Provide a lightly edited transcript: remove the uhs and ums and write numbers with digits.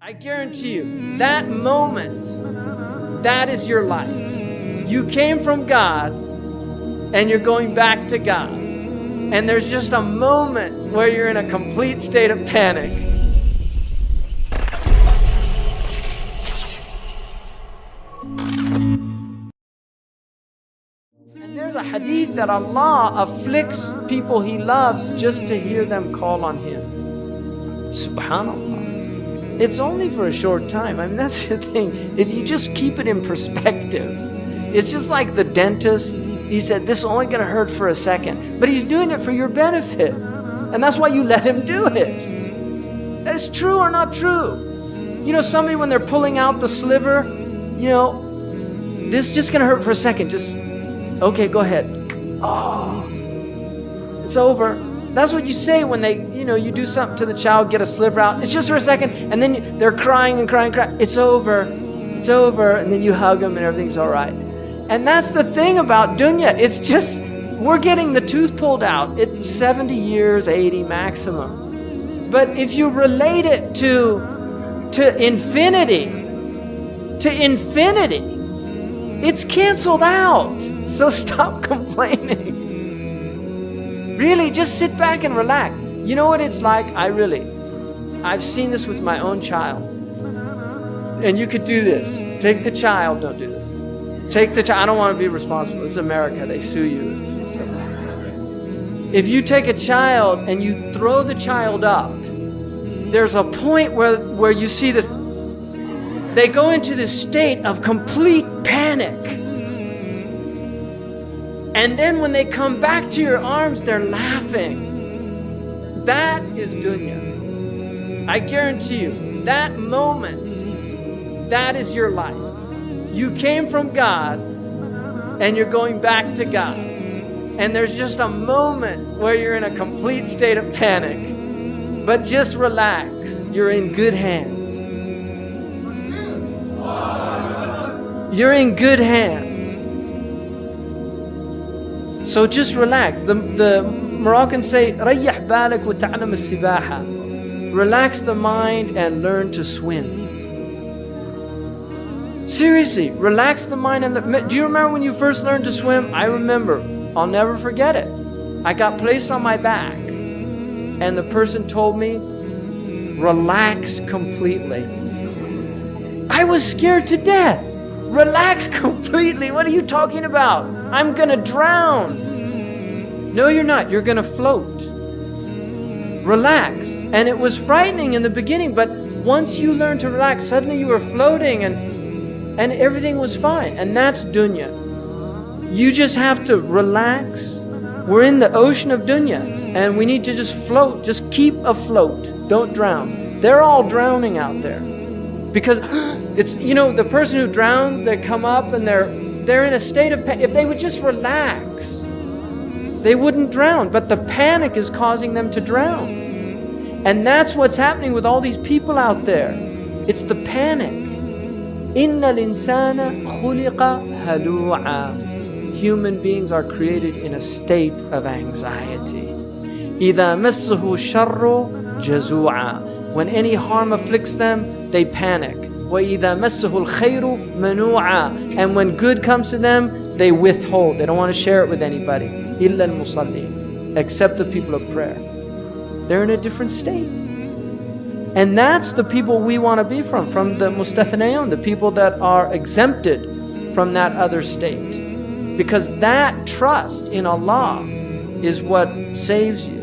I guarantee you, that moment, that is your life. You came from God, and you're going back to God. And there's just a moment where you're in a complete state of panic. And there's a hadith that Allah afflicts people He loves just to hear them call on Him. Subhanallah. It's only for a short time. I mean, that's the thing. If you just keep it in perspective, it's just like the dentist. He said, this is only going to hurt for a second. But he's doing it for your benefit. And that's why you let him do it. It's true or not true. You know, somebody when they're pulling out the sliver, you know, this is just going to hurt for a second. Just, okay, go ahead. Oh, it's over. That's what you say when they, you know, you do something to the child, get a sliver out. It's just for a second, and then they're crying and crying and crying. It's over. It's over. And then you hug them and everything's all right. And that's the thing about dunya. It's just, we're getting the tooth pulled out. It's 70 years, 80 maximum. But if you relate it to infinity, it's canceled out. So stop complaining. Really, just sit back and relax. You know what it's like? I've seen this with my own child. And you could do this. Take the child, don't do this. Take the child, I don't want to be responsible. This is America, they sue you. If you take a child and you throw the child up, there's a point where you see this, they go into this state of complete panic. And then when they come back to your arms, they're laughing. That is dunya. I guarantee you, that moment, that is your life. You came from God, and you're going back to God. And there's just a moment where you're in a complete state of panic. But just relax. You're in good hands. You're in good hands. So just relax. The Moroccans say, ريح بالك وتعلم السباحة. Relax the mind and learn to swim. Seriously, relax the mind. Do you remember when you first learned to swim? I remember. I'll never forget it. I got placed on my back, and the person told me, relax completely. I was scared to death. Relax completely. What are you talking about? I'm gonna drown. No, you're not. You're gonna float. Relax. And it was frightening in the beginning, but once you learn to relax, suddenly you were floating and everything was fine. And that's dunya. You just have to relax. We're in the ocean of dunya, and we need to just float. Just keep afloat. Don't drown. They're all drowning out there. Because it's, you know, the person who drowns, they come up and they're in a state of panic. If they would just relax, they wouldn't drown. But the panic is causing them to drown. And that's what's happening with all these people out there. It's the panic. Inna al-insana khuliqa halu'a. Human beings are created in a state of anxiety. إِذَا مَسَّهُ الشَّرُّ جَزُوعًا. When any harm afflicts them, they panic. وَإِذَا مَسَّهُ الْخَيْرُ مَنُوعًا. And when good comes to them, they withhold. They don't want to share it with anybody. إِلَّا الْمُصَلِّينَ. Except the people of prayer. They're in a different state. And that's the people we want to be from the mustathnayon, the people that are exempted from that other state. Because that trust in Allah is what saves you.